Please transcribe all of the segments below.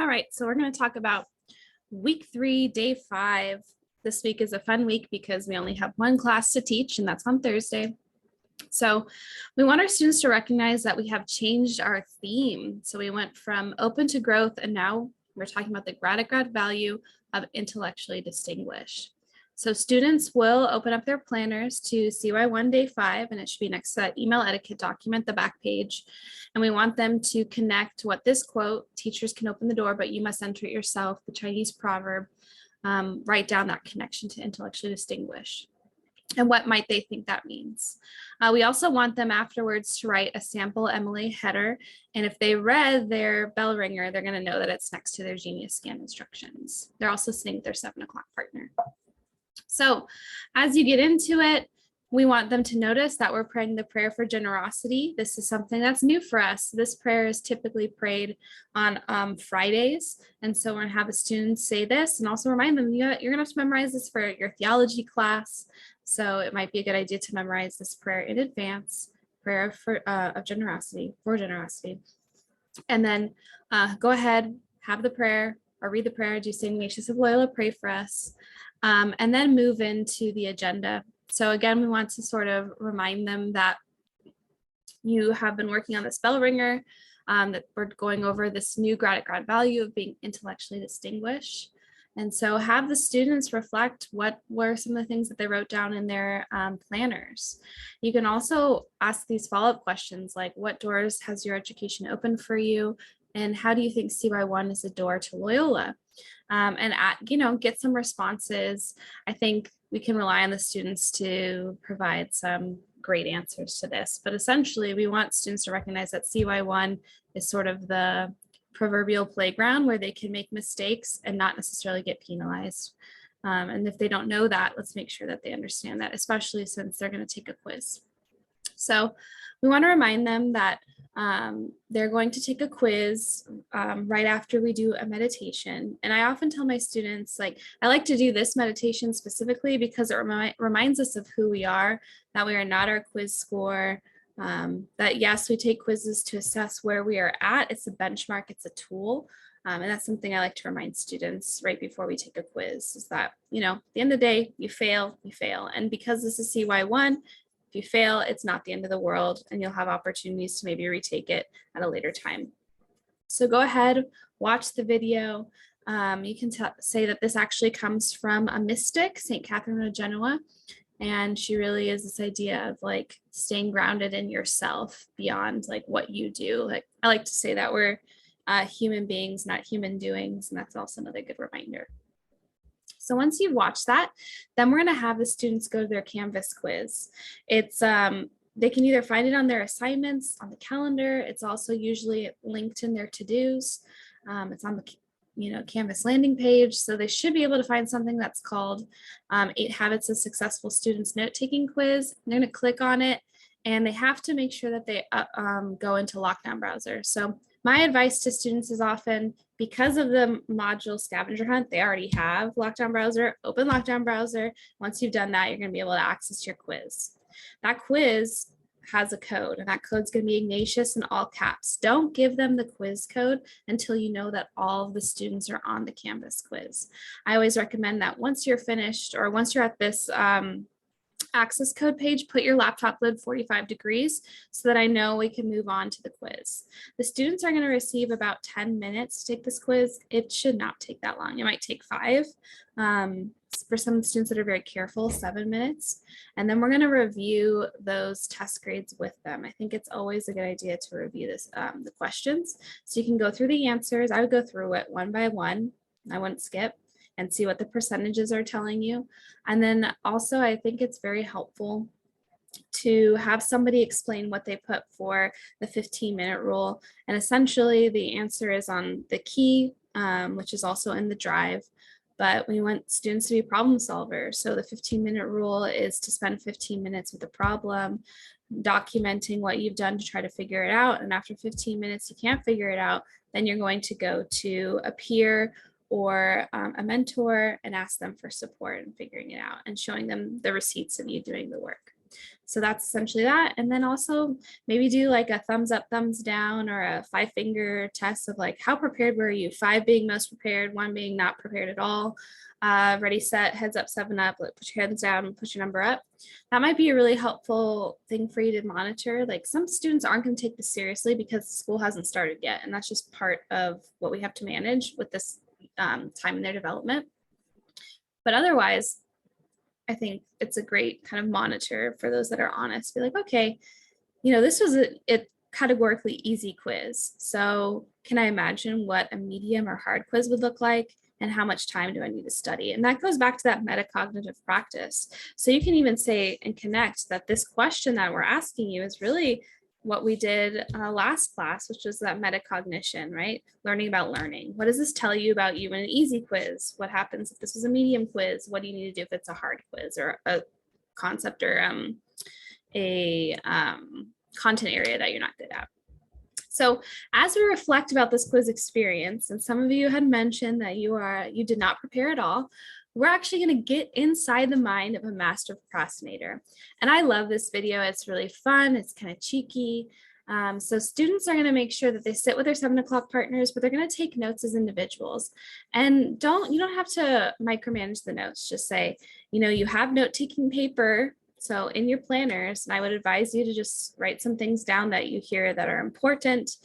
All right, so we're going to talk about week 3, day 5. This week is a fun week because we only have one class to teach, and that's on Thursday. So we want our students to recognize that we have changed our theme. So we went from open to growth, and now we're talking about the grad value of intellectually distinguished. So students will open up their planners to CY1 Day 5, and it should be next to that email etiquette document, the back page. And we want them to connect what this quote, teachers can open the door, but you must enter it yourself, the Chinese proverb, write down that connection to intellectually distinguished. And what might they think that means? We also want them afterwards to write a sample MLA header. And if they read their bell ringer, they're going to know that it's next to their Genius Scan instructions. They're also sitting with their 7 o'clock partner. So as you get into it, we want them to notice that we're praying the prayer for generosity. This is something that's new for us. This prayer is typically prayed on Fridays. And so we're gonna have the students say this and also remind them, you're gonna have to memorize this for your theology class. So it might be a good idea to memorize this prayer in advance, prayer of generosity, for generosity. And then go ahead, have the prayer or read the prayer, do St. Ignatius of Loyola, pray for us, and then move into the agenda. So again, we want to sort of remind them that you have been working on this bell ringer, that we're going over this new grad value of being intellectually distinguished. And so have the students reflect what were some of the things that they wrote down in their planners. You can also ask these follow-up questions like, what doors has your education opened for you? And how do you think CY1 is a door to Loyola? And get some responses. I think we can rely on the students to provide some great answers to this. But essentially, we want students to recognize that CY1 is sort of the proverbial playground where they can make mistakes and not necessarily get penalized. And if they don't know that, let's make sure that they understand that, especially since they're going to take a quiz. So we want to remind them that they're going to take a quiz right after we do a meditation. And I often tell my students, like, I like to do this meditation specifically because it reminds us of who we are, that we are not our quiz score, that yes, we take quizzes to assess where we are at. It's a benchmark, it's a tool. And that's something I like to remind students right before we take a quiz is that, at the end of the day, you fail, you fail. And because this is CY1, if you fail, it's not the end of the world, and you'll have opportunities to maybe retake it at a later time. So go ahead, watch the video. You can say that this actually comes from a mystic, St. Catherine of Genoa, and she really is this idea of like staying grounded in yourself beyond like what you do. Like I like to say that we're human beings, not human doings, and that's also another good reminder. So once you've watched that, then we're going to have the students go to their Canvas quiz. It's they can either find it on their assignments, on the calendar. It's also usually linked in their to-dos. It's on the Canvas landing page. So they should be able to find something that's called 8 Habits of Successful Students Note-Taking Quiz. They're going to click on it, and they have to make sure that they go into Lockdown Browser. So my advice to students is often, because of the module scavenger hunt, they already have Lockdown Browser, open Lockdown Browser. Once you've done that, you're going to be able to access your quiz. That quiz has a code, and that code's going to be Ignatius in all caps. Don't give them the quiz code until you know that all of the students are on the Canvas quiz. I always recommend that once you're finished, or once you're at this access code page, put your laptop lid 45 degrees so that I know we can move on to the quiz. The students are going to receive about 10 minutes to take this quiz. It should not take that long. It might take 5. For some students that are very careful, 7 minutes. And then we're going to review those test grades with them. I think it's always a good idea to review the questions. So you can go through the answers. I would go through it one by one. I wouldn't skip, and see what the percentages are telling you. And then also, I think it's very helpful to have somebody explain what they put for the 15-minute rule. And essentially, the answer is on the key, which is also in the drive. But we want students to be problem solvers. So the 15-minute rule is to spend 15 minutes with a problem, documenting what you've done to try to figure it out. And after 15 minutes, you can't figure it out, then you're going to go to a peer or a mentor and ask them for support in figuring it out and showing them the receipts of you doing the work. So that's essentially that. And then also maybe do like a thumbs up, thumbs down, or a 5-finger test of like, how prepared were you? 5 being most prepared, 1 being not prepared at all. Ready, set, heads up, 7 up, like put your hands down and push your number up. That might be a really helpful thing for you to monitor. Like some students aren't going to take this seriously because school hasn't started yet. And that's just part of what we have to manage with this time in their development. But otherwise, I think it's a great kind of monitor for those that are honest. Be like, okay, this was a categorically easy quiz. So can I imagine what a medium or hard quiz would look like? And how much time do I need to study? And that goes back to that metacognitive practice. So you can even say and connect that this question that we're asking you is really what we did last class, which was that metacognition, right? Learning about learning. What does this tell you about you in an easy quiz? What happens if this was a medium quiz? What do you need to do if it's a hard quiz or a concept or a content area that you're not good at? So as we reflect about this quiz experience, and some of you had mentioned that you did not prepare at all, we're actually going to get inside the mind of a master procrastinator. And I love this video. It's really fun. It's kind of cheeky. So students are going to make sure that they sit with their 7 o'clock partners, but they're going to take notes as individuals. And you don't have to micromanage the notes. Just say, you have note-taking paper. So in your planners, and I would advise you to just write some things down that you hear that are important,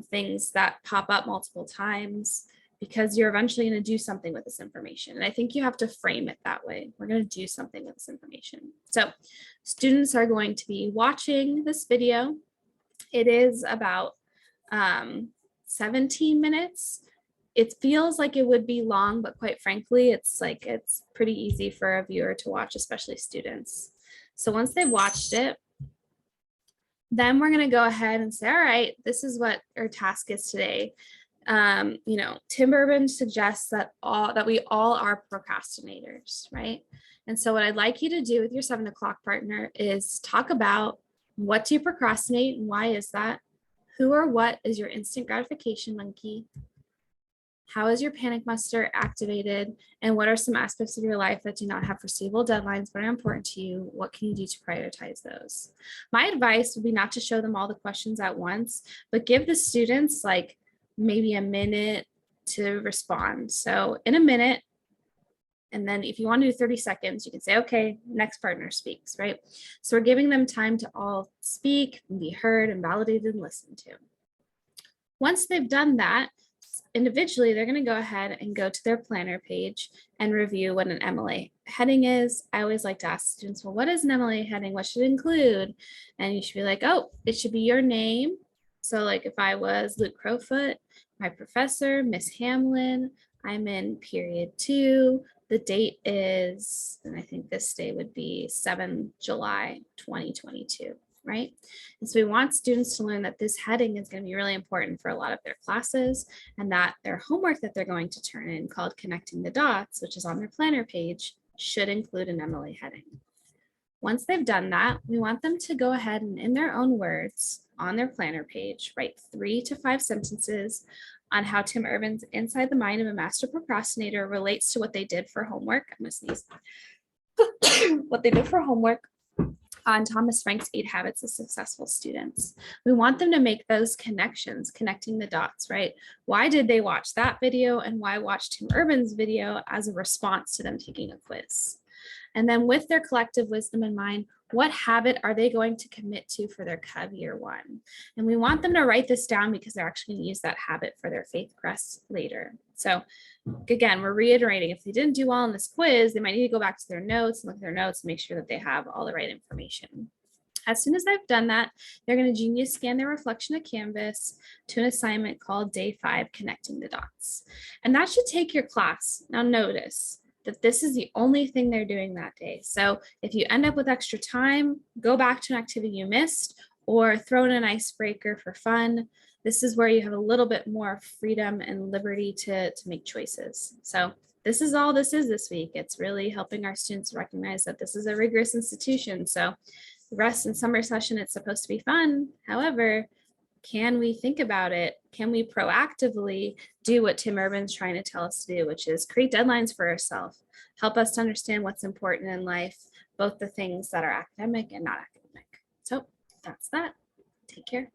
things that pop up multiple times, because you're eventually going to do something with this information. And I think you have to frame it that way. We're going to do something with this information. So students are going to be watching this video. It is about 17 minutes. It feels like it would be long, but quite frankly, it's pretty easy for a viewer to watch, especially students. So once they've watched it, then we're going to go ahead and say, all right, this is what our task is today. Tim Urban suggests that we all are procrastinators, right? And so what I'd like you to do with your 7 o'clock partner is talk about, what do you procrastinate and why is that? Who or what is your instant gratification monkey? How is your panic muster activated? And what are some aspects of your life that do not have foreseeable deadlines but are important to you? What can you do to prioritize those? My advice would be not to show them all the questions at once, but give the students like maybe a minute to respond. So in a minute, and then if you want to do 30 seconds, you can say, okay, next partner speaks, right? So we're giving them time to all speak and be heard and validated and listened to. Once they've done that, individually, they're going to go ahead and go to their planner page and review what an MLA heading is. I always like to ask students, well, what is an MLA heading? What should it include? And you should be like, oh, it should be your name. So like if I was Luke Crowfoot, my professor, Miss Hamlin, I'm in period 2. The date is, and I think this day would be 7 July 2022. Right? And so we want students to learn that this heading is going to be really important for a lot of their classes, and that their homework that they're going to turn in, called Connecting the Dots, which is on their planner page, should include an MLA heading. Once they've done that, we want them to go ahead and, in their own words, on their planner page, write 3 to 5 sentences on how Tim Urban's Inside the Mind of a Master Procrastinator relates to what they did for homework. I'm going to sneeze. What they did for homework on Thomas Frank's 8 Habits of Successful Students. We want them to make those connections, connecting the dots, right? Why did they watch that video and why watch Tim Urban's video as a response to them taking a quiz? And then with their collective wisdom in mind, what habit are they going to commit to for their Cub Year 1? And we want them to write this down because they're actually going to use that habit for their faith crest later. So again, we're reiterating, if they didn't do well on this quiz, they might need to go back to their notes and look at their notes and make sure that they have all the right information. As soon as they've done that, they're going to genius scan their reflection of Canvas to an assignment called Day 5, Connecting the Dots. And that should take your class. Now notice that this is the only thing they're doing that day. So if you end up with extra time, go back to an activity you missed or throw in an icebreaker for fun. This is where you have a little bit more freedom and liberty to make choices. So this is all this is this week. It's really helping our students recognize that this is a rigorous institution. So the rest and summer session, it's supposed to be fun. However, can we think about it? Can we proactively do what Tim Urban's trying to tell us to do, which is create deadlines for ourselves, help us to understand what's important in life, both the things that are academic and not academic. So that's that. Take care.